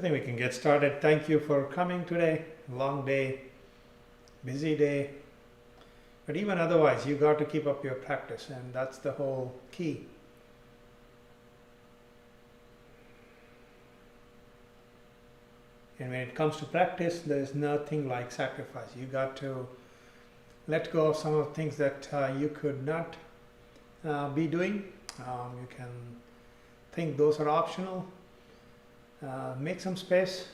think we can get started. Thank you for coming today. Long day, busy day. But even otherwise, you got to keep up your practice, and that's the whole key. And when it comes to practice, there's nothing like sacrifice. You got to let go of some of the things that you could not be doing. You can think those are optional. Make some space,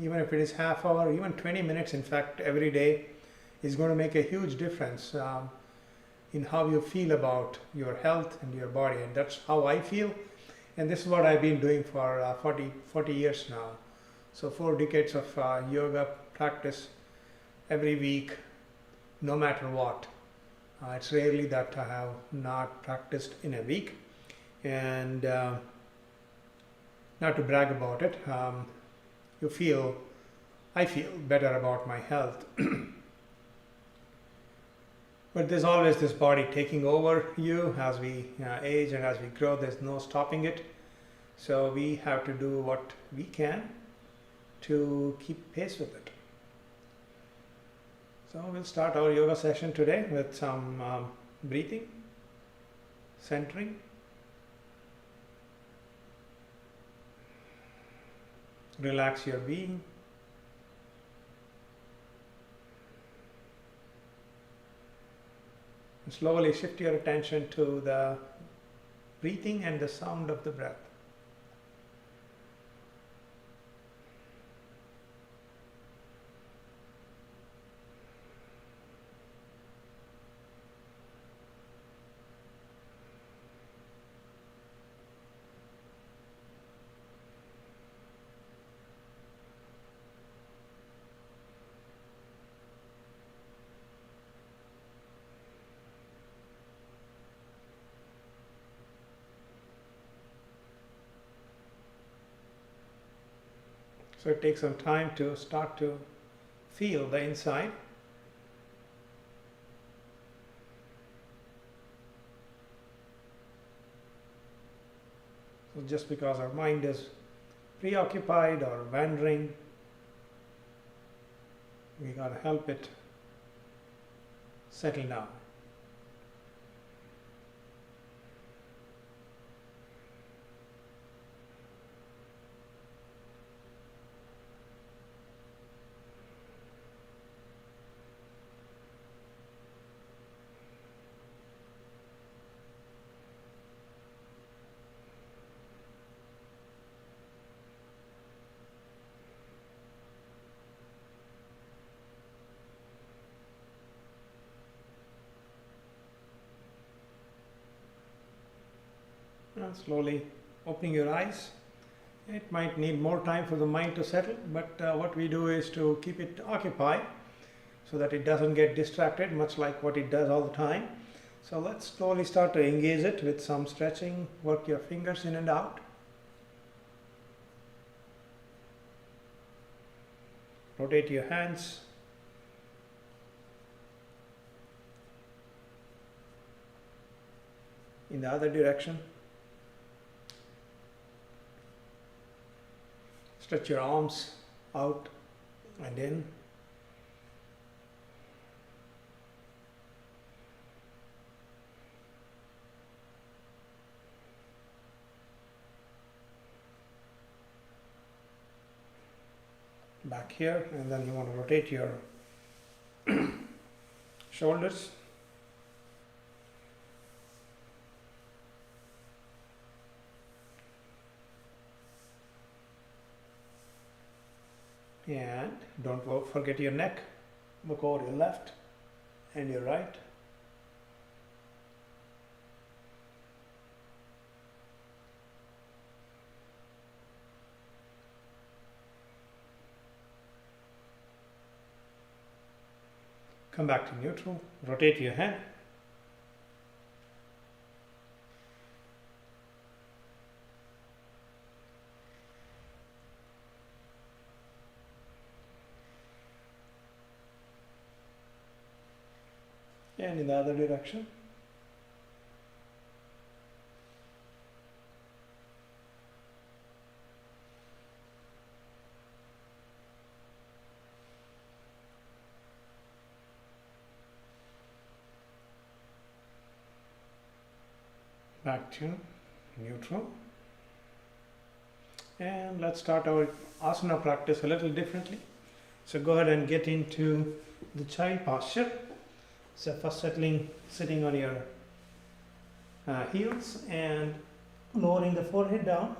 even if it is half hour, even 20 minutes, in fact, every day is going to make a huge difference in how you feel about your health and your body. And that's how I feel. And this is what I've been doing for 40 years now. So 4 decades of yoga practice every week, no matter what. It's rarely that I have not practiced in a week. And not to brag about it, I feel better about my health. But there's always this body taking over you as we age and as we grow. There's no stopping it. So we have to do what we can to keep pace with it. So we'll start our yoga session today with some breathing, centering. Relax your being. And slowly shift your attention to the breathing and the sound of the breath. So it takes some time to start to feel the inside. So just because our mind is preoccupied or wandering, we gotta help it settle down. And slowly opening your eyes. It might need more time for the mind to settle, but what we do is to keep it occupied so that it doesn't get distracted, much like what it does all the time. So let's slowly start to engage it with some stretching. Work your fingers in and out. Rotate your hands. In the other direction. Stretch your arms out and in. Back here, and then you want to rotate your shoulders. And don't forget your neck. Look over your left and your right. Come back to neutral. Rotate your head. And in the other direction. Back to neutral. And let's start our asana practice a little differently. So go ahead and get into the child posture. So first sitting on your heels and lowering the forehead down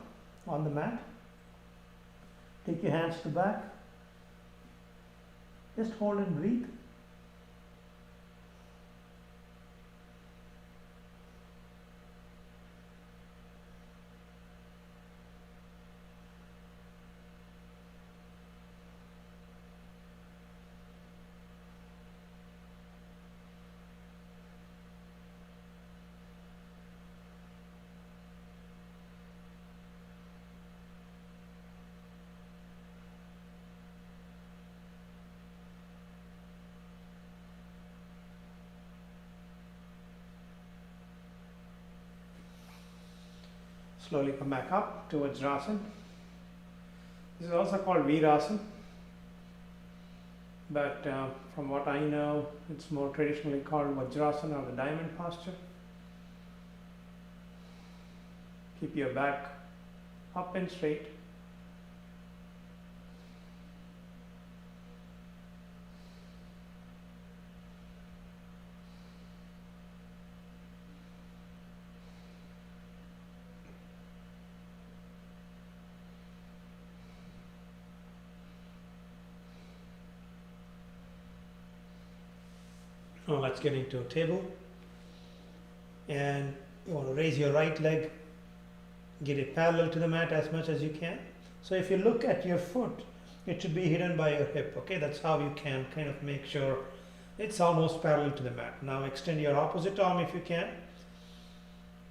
on the mat. Take your hands to back. Just hold and breathe. Slowly come back up to Vajrasana. This is also called Virasana, but from what I know, it's more traditionally called Vajrasana or the diamond posture. Keep your back up and straight. Now let's get into a table, and you want to raise your right leg, get it parallel to the mat as much as you can. So if you look at your foot, it should be hidden by your hip. Okay, that's how you can kind of make sure it's almost parallel to the mat. Now extend your opposite arm if you can.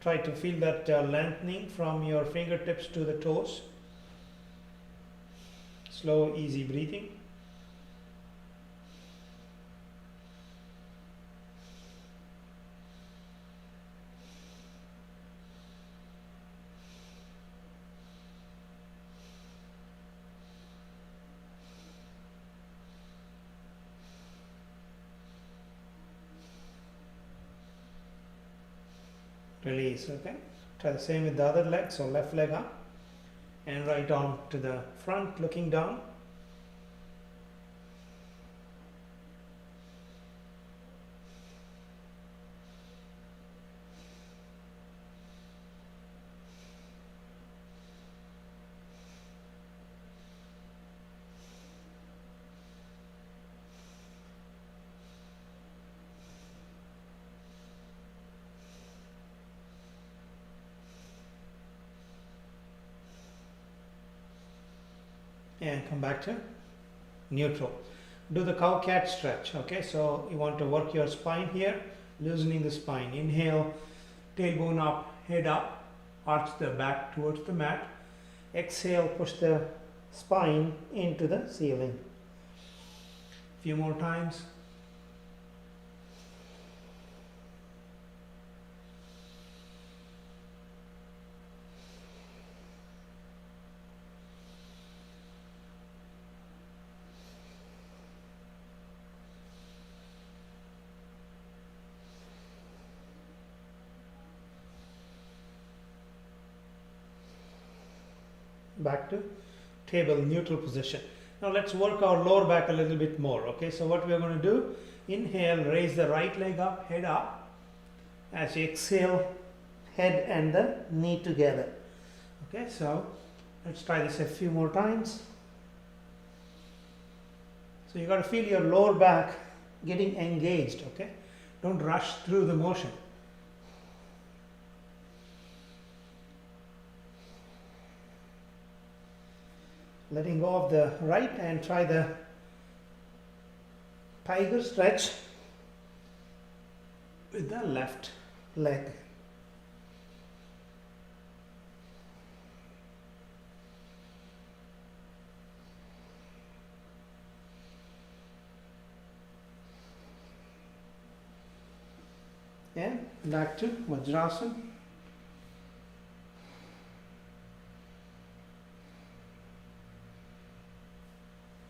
Try to feel that lengthening from your fingertips to the toes. Slow, easy breathing. Release. Okay, try the same with the other leg. So left leg up and right arm to the front looking down. And come back to neutral. Do the cow cat stretch. Okay, so you want to work your spine here, loosening the spine. Inhale, tailbone up, head up, arch the back towards the mat. Exhale, push the spine into the ceiling. Few more times. Back to table, neutral position. Now let's work our lower back a little bit more. Okay, so what we are going to do, inhale, raise the right leg up, head up. As you exhale, head and the knee together. Okay, so let's try this a few more times. So you got to feel your lower back getting engaged. Okay, don't rush through the motion. Letting go of the right and try the tiger stretch with the left leg. And back to Vajrasana.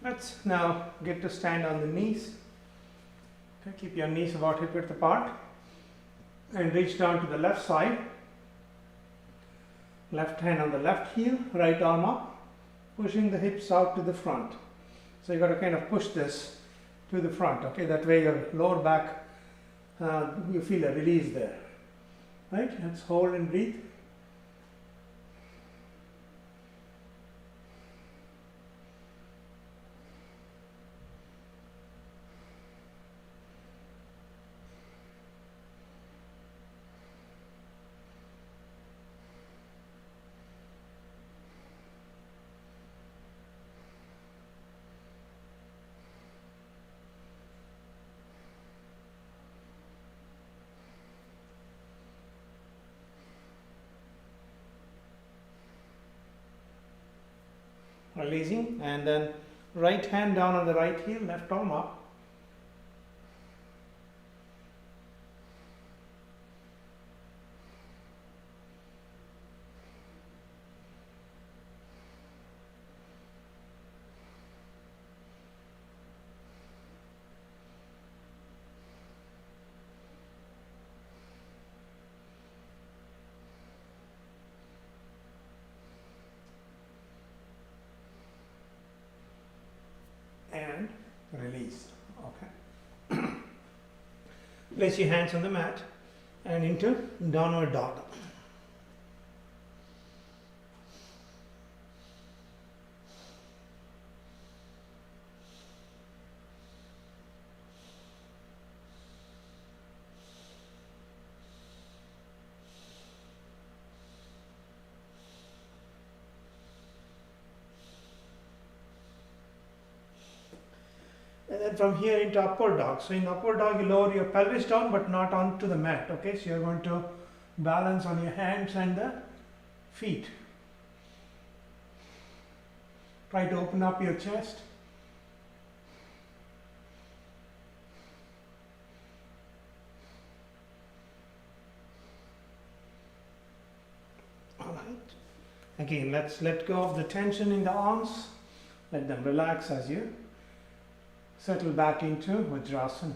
Let's now get to stand on the knees. Okay, keep your knees about hip width apart and reach down to the left side Left hand on the left heel, right arm up, pushing the hips out to the front. So you got to kind of push this to the front, okay? That way your lower back, you feel a release there, right? Let's hold and breathe. Releasing, and then right hand down on the right heel, left arm up. And release. Okay. Place your hands on the mat and into downward dog. And then from here into upward dog. So in upward dog, you lower your pelvis down but not onto the mat. Okay, so you're going to balance on your hands and the feet. Try to open up your chest. All right. Again, let's let go of the tension in the arms. Let them relax as you settle back into Vajrasana.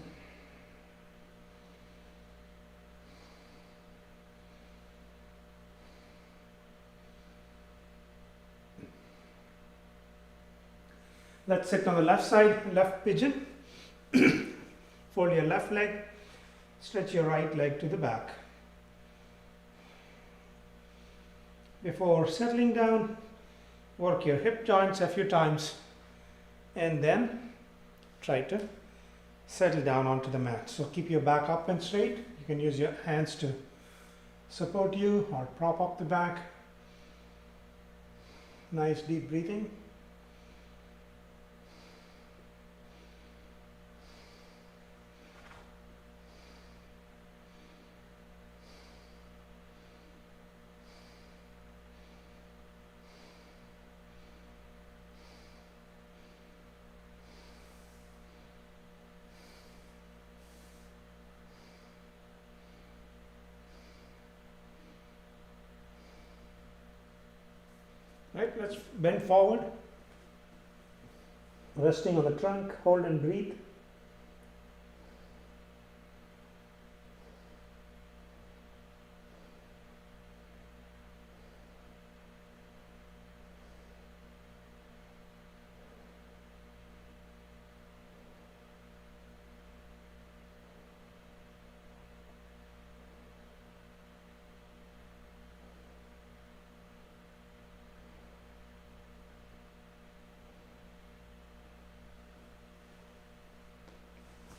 Let's sit on the left side, left pigeon. Fold your left leg, stretch your right leg to the back. Before settling down, work your hip joints a few times and then try to settle down onto the mat. So keep your back up and straight. You can use your hands to support you or prop up the back. Nice deep breathing. Right, let's bend forward, resting on the trunk, hold and breathe.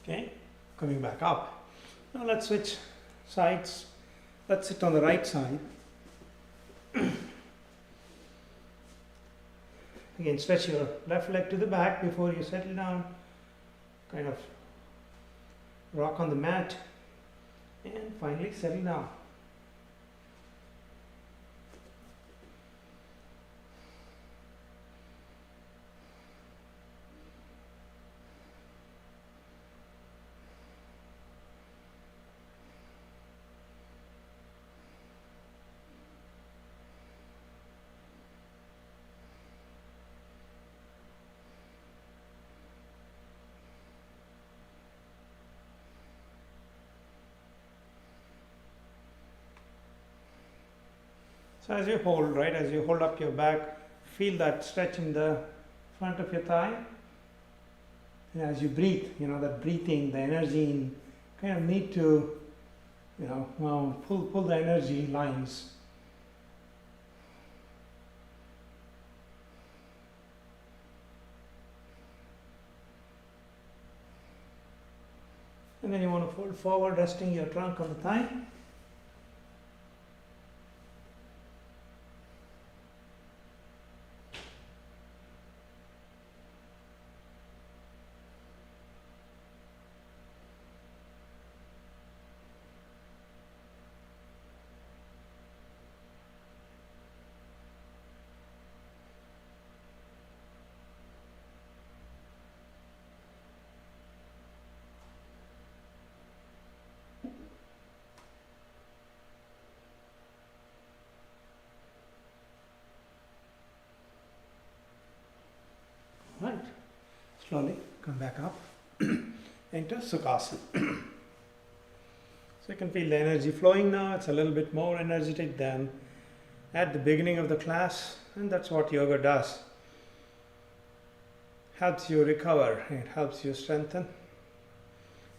Okay, coming back up. Now let's switch sides. Let's sit on the right side. Again, stretch your left leg to the back before you settle down. Kind of rock on the mat and finally settle down. So as you hold, right, as you hold up your back, feel that stretch in the front of your thigh. And as you breathe, that breathing, the energy in, kind of need to, pull the energy lines. And then you want to fold forward, resting your trunk on the thigh. Right. Slowly come back up into Sukhasana. So you can feel the energy flowing now. It's a little bit more energetic than at the beginning of the class, and that's what yoga does. Helps you recover, it helps you strengthen.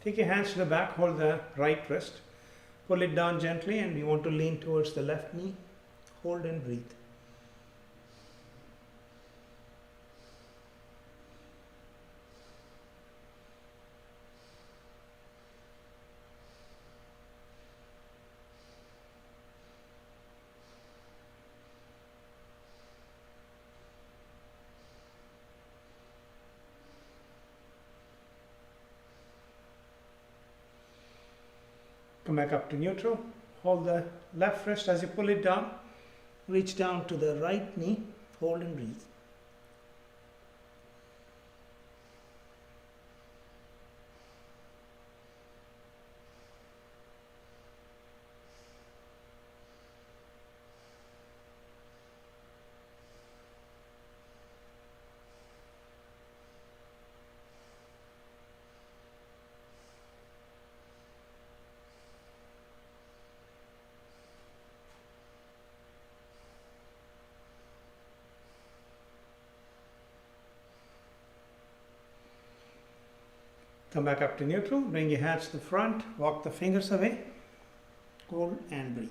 Take your hands to the back, hold the right wrist, pull it down gently, and you want to lean towards the left knee. Hold and breathe. Come back up to neutral. Hold the left wrist as you pull it down. Reach down to the right knee. Hold and breathe. Come back up to neutral, bring your hands to the front, walk the fingers away, hold and breathe.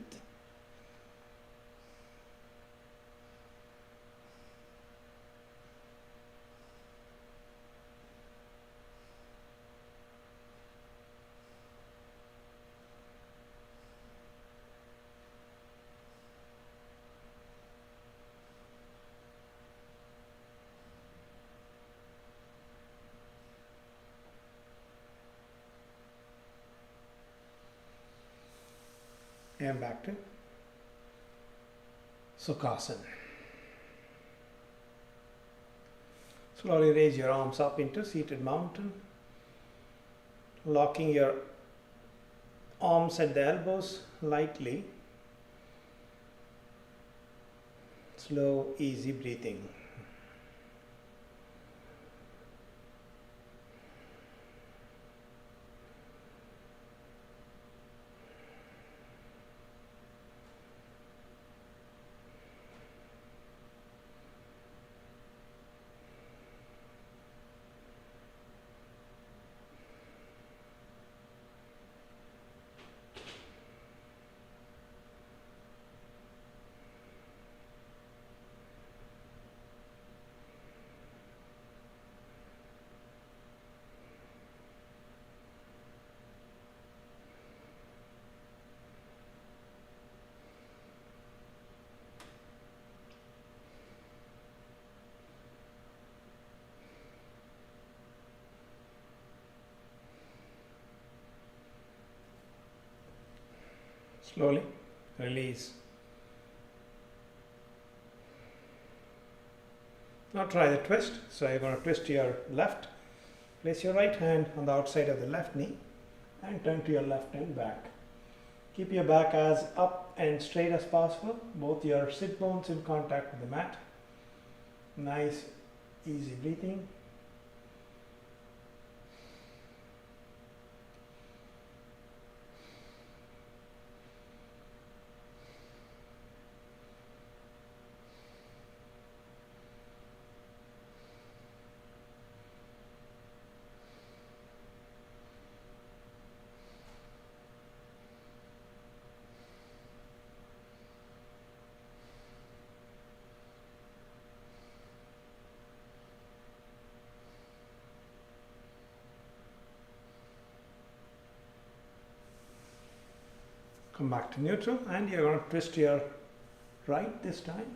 And back to Sukhasana. Slowly raise your arms up into seated mountain, locking your arms at the elbows lightly. Slow, easy breathing. Slowly release. Now try the twist. So you're going to twist to your left. Place your right hand on the outside of the left knee and turn to your left and back. Keep your back as up and straight as possible. Both your sit bones in contact with the mat. Nice, easy breathing. Come back to neutral, and you're going to twist your right this time.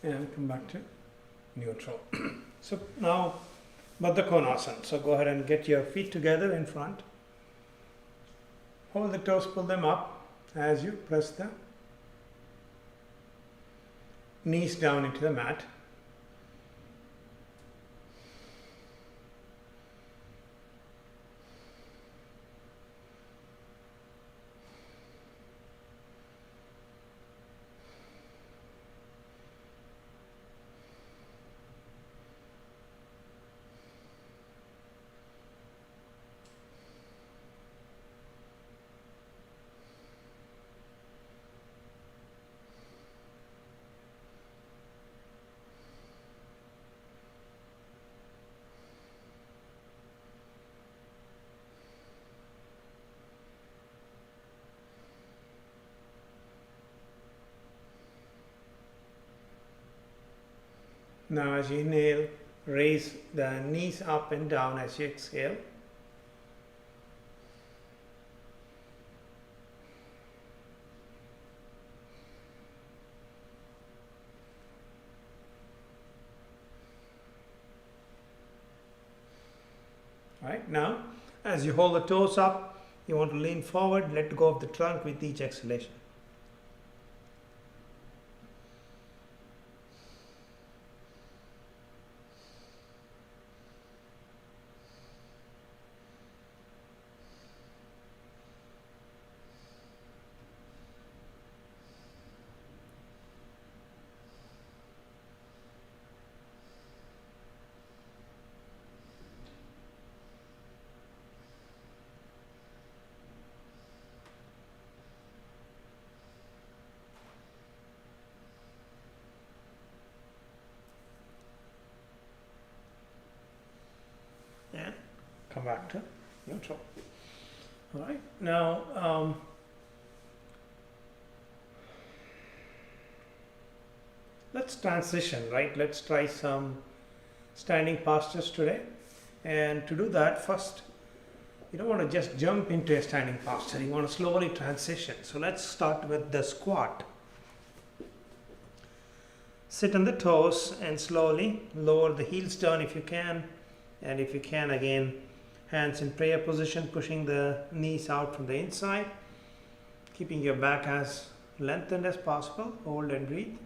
And come back to neutral. So now Baddha Konasana. So go ahead and get your feet together in front. Hold the toes, pull them up as you press the knees down into the mat. Now as you inhale, raise the knees up and down as you exhale. Right, now as you hold the toes up, you want to lean forward, let go of the trunk with each exhalation. And come back to neutral. All right, now let's transition, right? Let's try some standing postures today. And to do that, first, you don't want to just jump into a standing posture. You want to slowly transition. So let's start with the squat. Sit on the toes and slowly lower the heels down if you can. And if you can, again, hands in prayer position, pushing the knees out from the inside, keeping your back as lengthened as possible. Hold and breathe.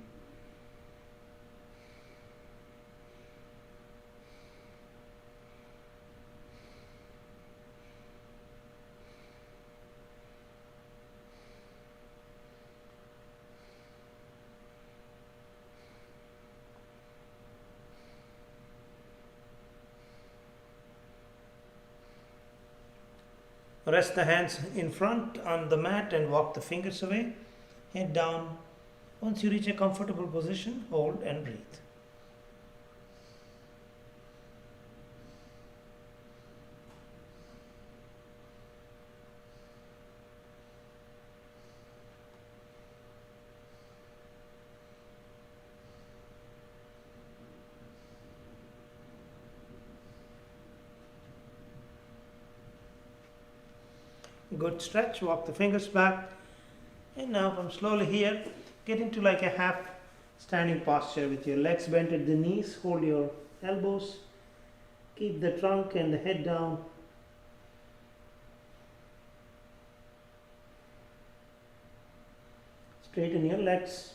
Rest the hands in front on the mat and walk the fingers away. Head down. Once you reach a comfortable position, hold and breathe. Good stretch, walk the fingers back, and now from slowly here, get into like a half standing posture with your legs bent at the knees. Hold your elbows, keep the trunk and the head down. Straighten your legs,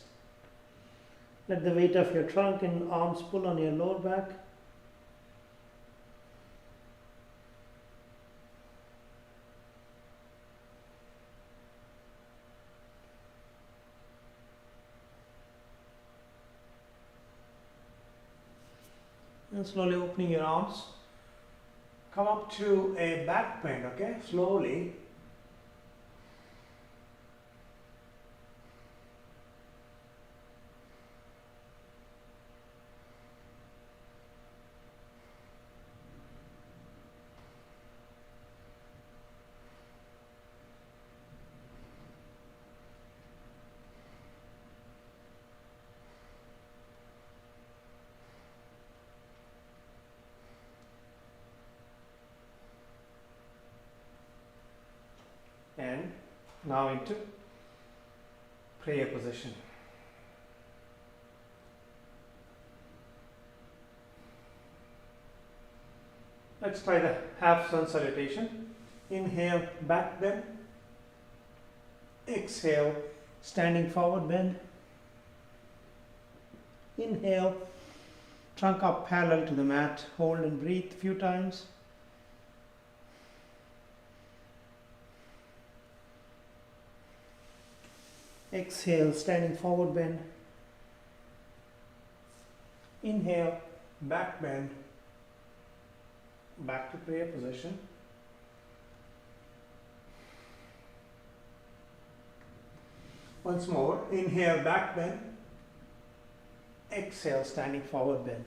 let the weight of your trunk and arms pull on your lower back. And slowly opening your arms. Come up to a back bend, okay? Slowly. And now into prayer position. Let's try the half sun salutation. Inhale, back bend. Exhale, standing forward bend. Inhale, trunk up parallel to the mat. Hold and breathe a few times. Exhale, standing forward bend. Inhale, back bend. Back to prayer position. Once more, inhale, back bend. Exhale, standing forward bend.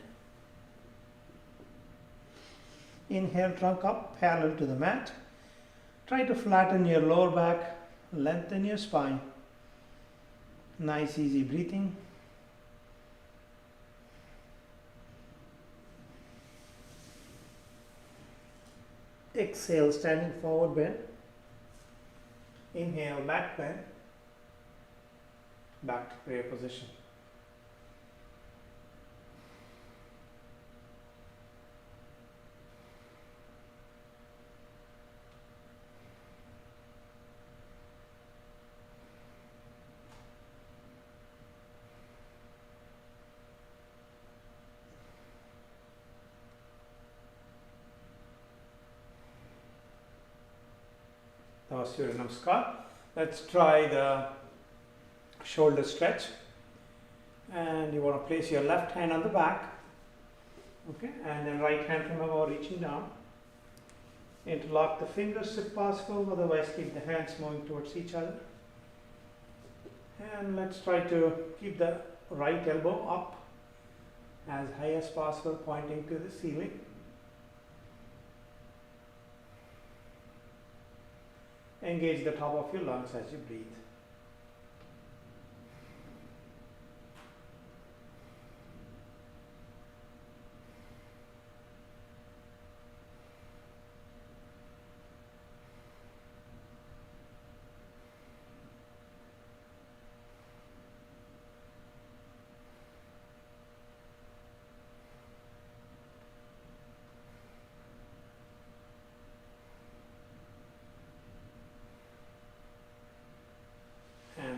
Inhale, trunk up, parallel to the mat. Try to flatten your lower back, lengthen your spine. Nice, easy breathing. Exhale, standing forward bend. Inhale, back bend. Back to prayer position. Surya Namaskar. Let's try the shoulder stretch. And you want to place your left hand on the back. Okay, and then right hand from above reaching down. Interlock the fingers if possible, otherwise keep the hands moving towards each other. And let's try to keep the right elbow up as high as possible, pointing to the ceiling. Engage the top of your lungs as you breathe.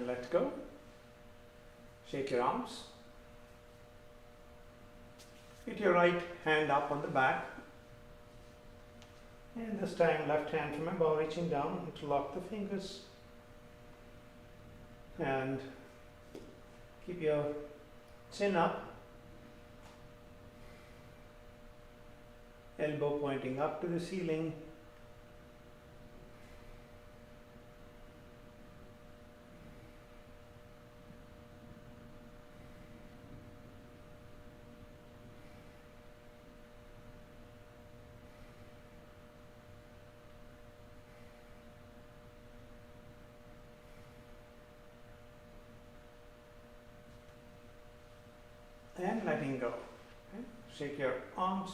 Let go. Shake your arms. Get your right hand up on the back. And this time left hand from above reaching down. Interlock the fingers. And keep your chin up. Elbow pointing up to the ceiling. And letting go. Okay. Shake your arms.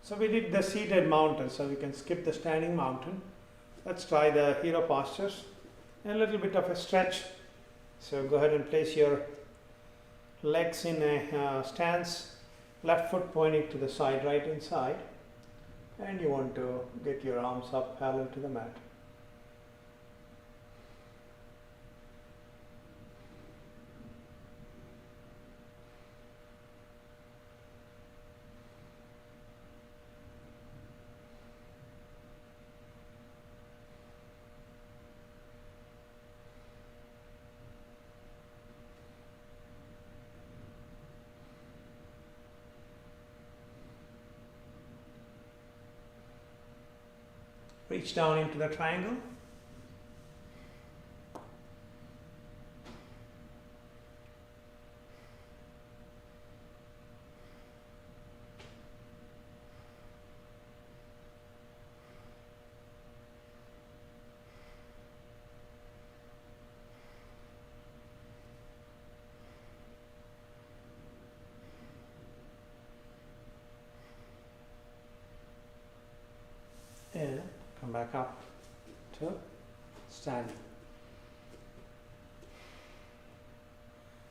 So we did the seated mountain, so we can skip the standing mountain. Let's try the hero postures. A little bit of a stretch. So go ahead and place your legs in a stance, left foot pointing to the side, right inside. And you want to get your arms up parallel to the mat. Reach down into the triangle. And come back up to standing.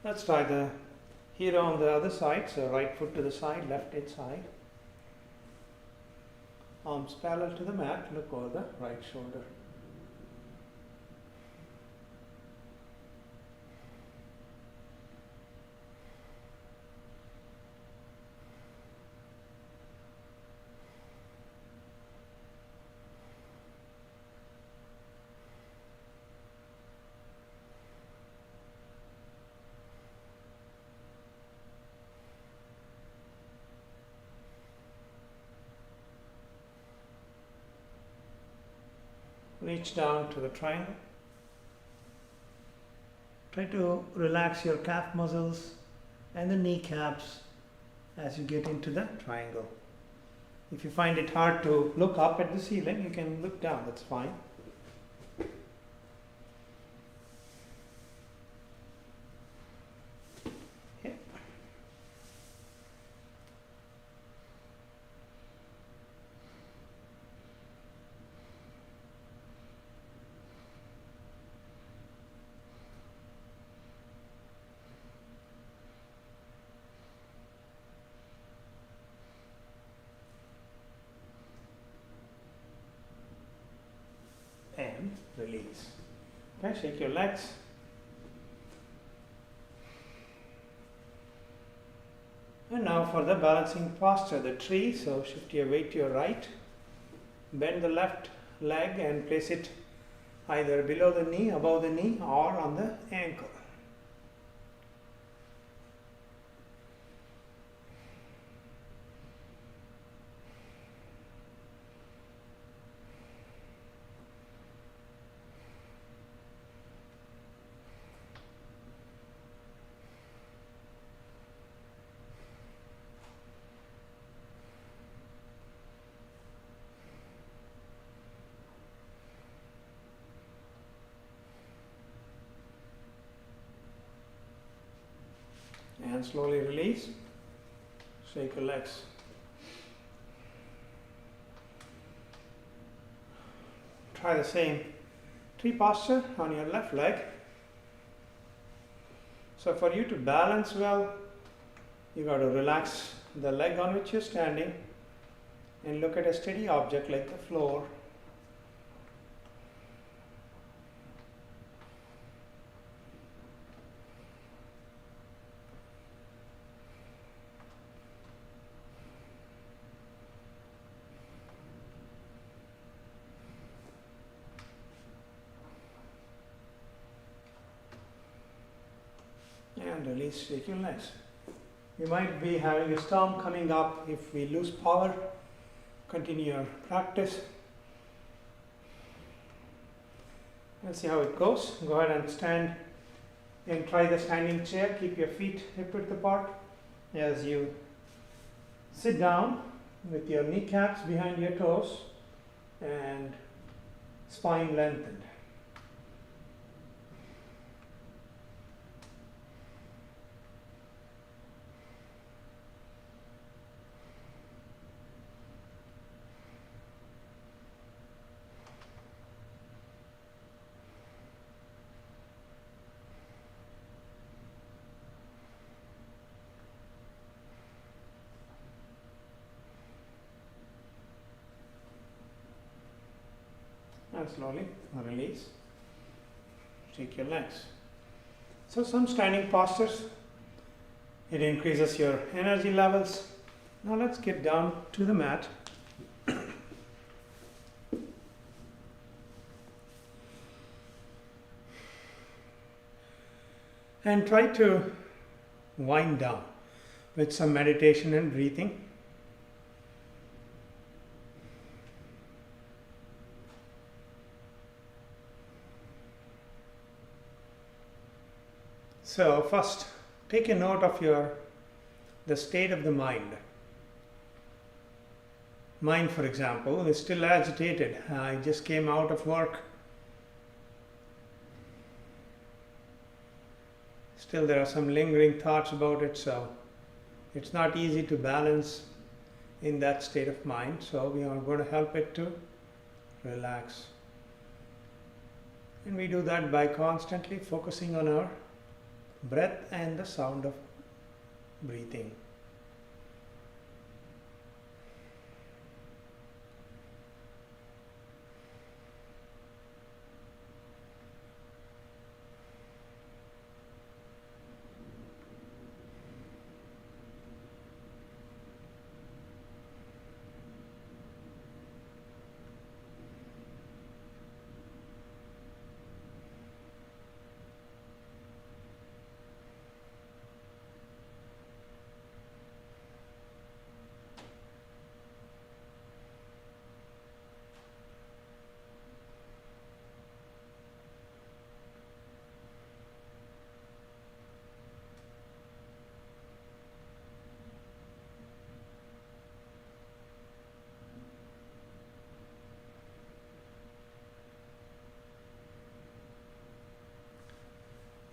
Let's try the hero on the other side. So right foot to the side, left inside. Arms parallel to the mat. Look over the right shoulder. Reach down to the triangle. Try to relax your calf muscles and the kneecaps as you get into the triangle. If you find it hard to look up at the ceiling, you can look down, that's fine. And release. Okay, shake your legs. And now for the balancing posture, the tree. So shift your weight to your right. Bend the left leg and place it either below the knee, above the knee, or on the ankle. And slowly release. Shake your legs. Try the same tree posture on your left leg. So for you to balance well, you got to relax the leg on which you're standing and look at a steady object like the floor. And release, shake your legs. You might be having a storm coming up. If we lose power, continue your practice. Let's see how it goes. Go ahead and stand and try the standing chair. Keep your feet hip width apart as you sit down with your kneecaps behind your toes and spine lengthened. And slowly release. Shake your legs. So some standing postures. It increases your energy levels. Now let's get down to the mat. And try to wind down with some meditation and breathing. So first, take a note of the state of the mind. Mind, for example, is still agitated. I just came out of work. Still there are some lingering thoughts about it, so it's not easy to balance in that state of mind. So we are going to help it to relax. And we do that by constantly focusing on our breath and the sound of breathing.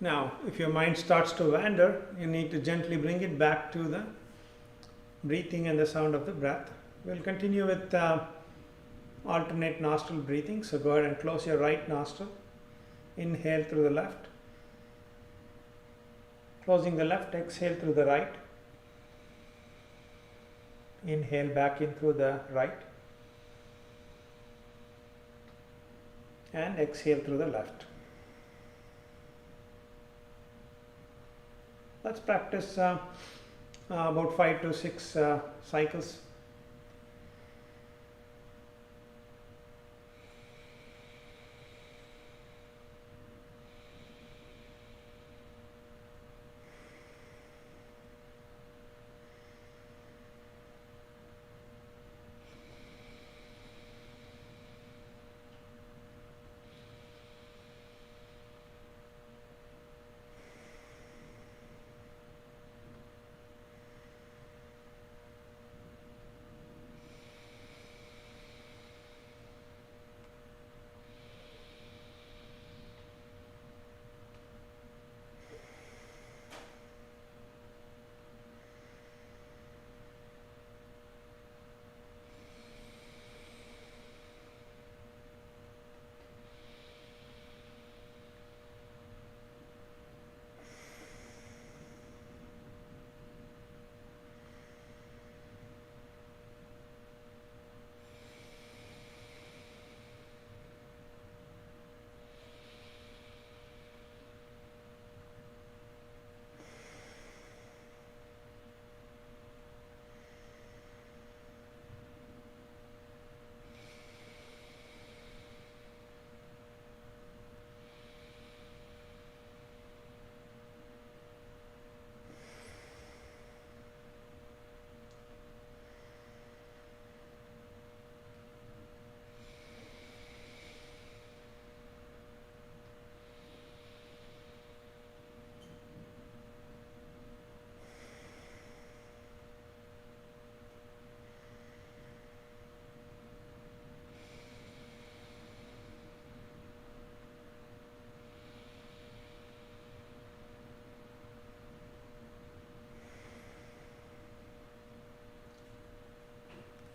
Now, if your mind starts to wander, you need to gently bring it back to the breathing and the sound of the breath. We'll continue with alternate nostril breathing. So go ahead and close your right nostril. Inhale through the left. Closing the left, exhale through the right. Inhale back in through the right. And exhale through the left. Let's practice about 5 to 6 cycles.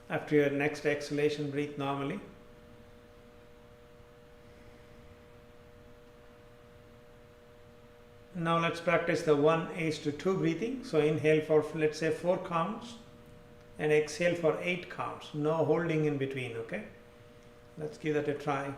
After your next exhalation, breathe normally. Now let's practice the 1:2 breathing. So inhale for, let's say, 4 counts and exhale for 8 counts. No holding in between, okay? Let's give that a try.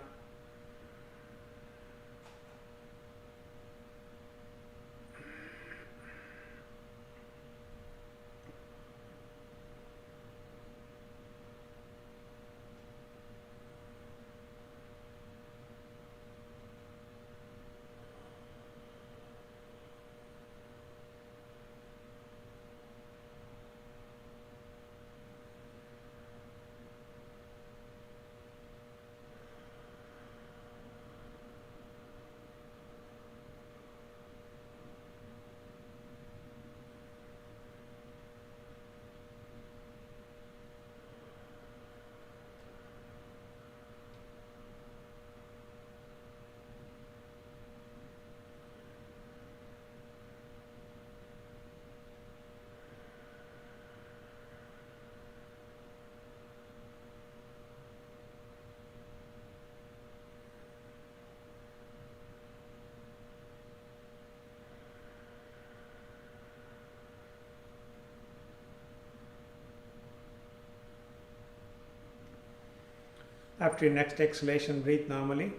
After your next exhalation, breathe normally.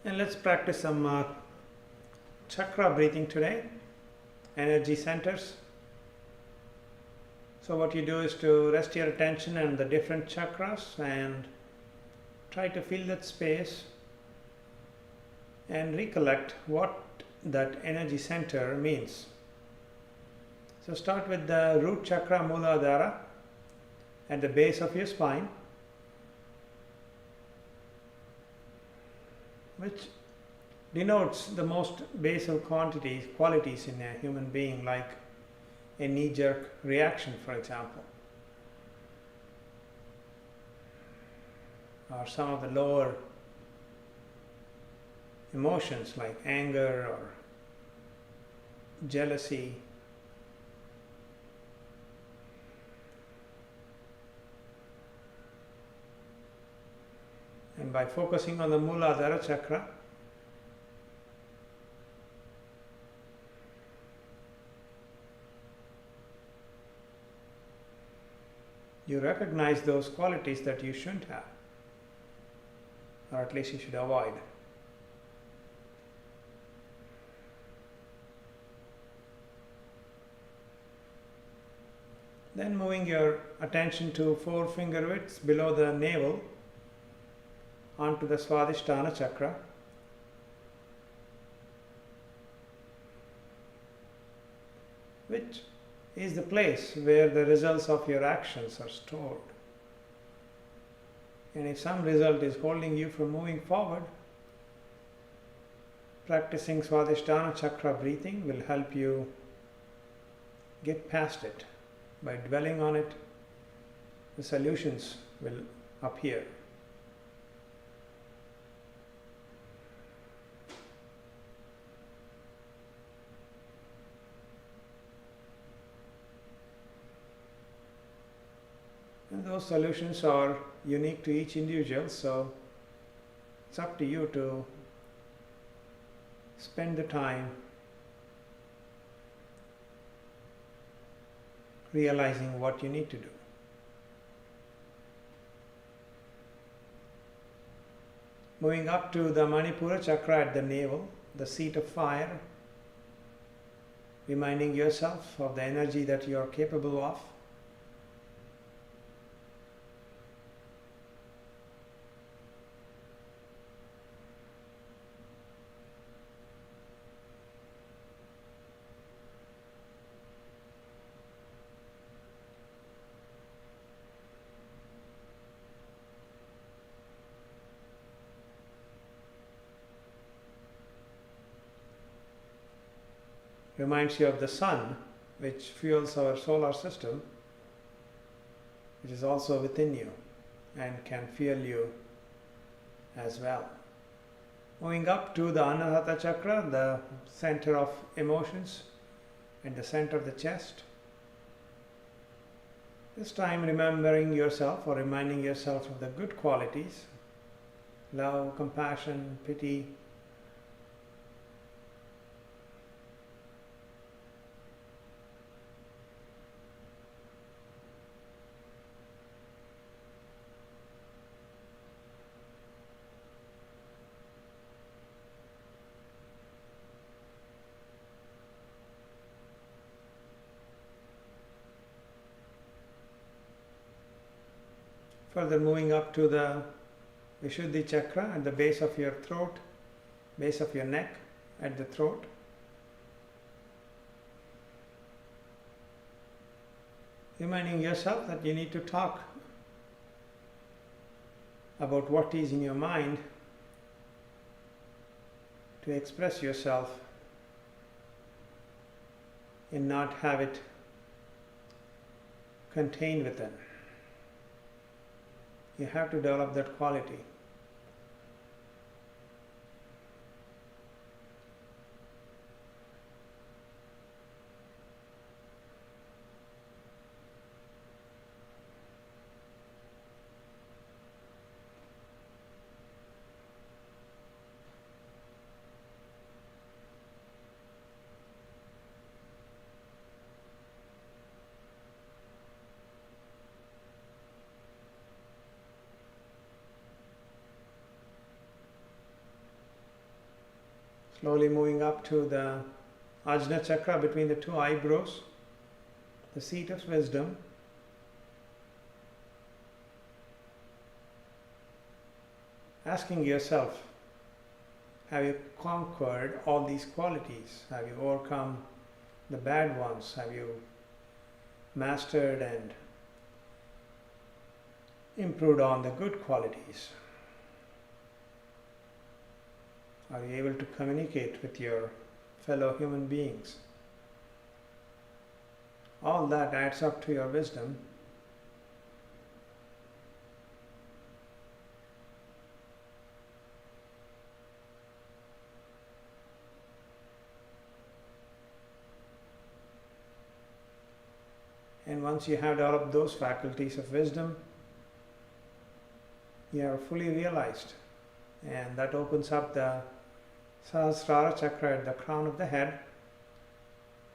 And let's practice some chakra breathing today, energy centers. So what you do is to rest your attention on the different chakras and try to fill that space and recollect what that energy center means. So start with the root chakra, Muladhara, at the base of your spine, which denotes the most basal qualities in a human being, like a knee-jerk reaction, for example, or some of the lower emotions like anger or jealousy. And by focusing on the Muladhara chakra, you recognize those qualities that you shouldn't have, or at least you should avoid. Then moving your attention to 4 finger widths below the navel onto the Swadhisthana chakra. Which is the place where the results of your actions are stored. And if some result is holding you from moving forward, practicing Swadhisthana chakra breathing will help you get past it. By dwelling on it, the solutions will appear. And those solutions are unique to each individual, so it's up to you to spend the time realizing what you need to do. Moving up to the Manipura chakra at the navel, the seat of fire, reminding yourself of the energy that you are capable of. Reminds you of the sun, which fuels our solar system, which is also within you and can fuel you as well. Moving up to the Anahata chakra, the center of emotions and the center of the chest. This time remembering yourself or reminding yourself of the good qualities, love, compassion, pity, further moving up to the Vishuddhi chakra at the base of your throat, base of your neck, at the throat. Reminding yourself that you need to talk about what is in your mind, to express yourself and not have it contained within. You have to develop that quality. Slowly moving up to the Ajna chakra between the two eyebrows, the seat of wisdom. Asking yourself, have you conquered all these qualities? Have you overcome the bad ones? Have you mastered and improved on the good qualities? Are you able to communicate with your fellow human beings? All that adds up to your wisdom. And once you have developed those faculties of wisdom, you are fully realized. And that opens up the Sahasrara chakra at the crown of the head,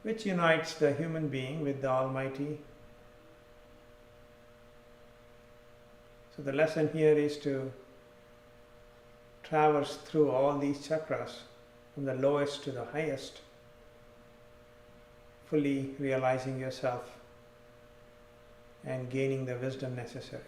which unites the human being with the Almighty. So the lesson here is to traverse through all these chakras, from the lowest to the highest, fully realizing yourself and gaining the wisdom necessary.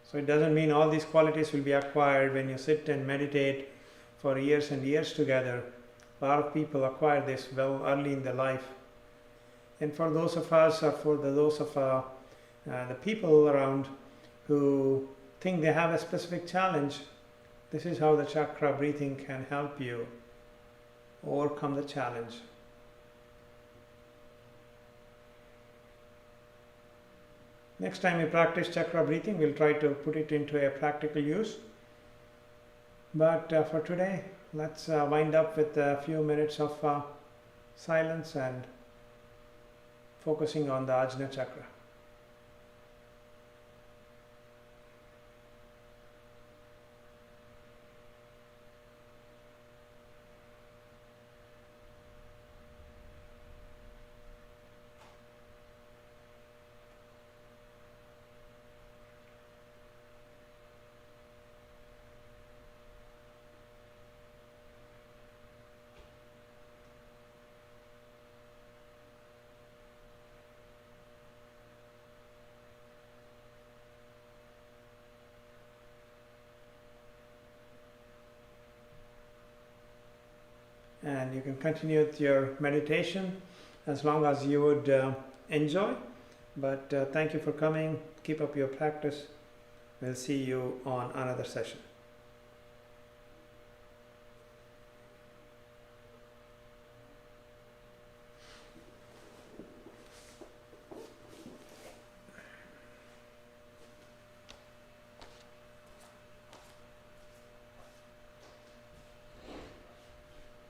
So it doesn't mean all these qualities will be acquired when you sit and meditate for years and years together. A lot of people acquire this well early in their life. And for those of us, or for those of the people around who think they have a specific challenge, this is how the chakra breathing can help you overcome the challenge. Next time we practice chakra breathing, we'll try to put it into a practical use. But for today, let's wind up with a few minutes of silence and focusing on the Ajna chakra. And you can continue with your meditation as long as you would enjoy. But thank you for coming. Keep up your practice. We'll see you on another session.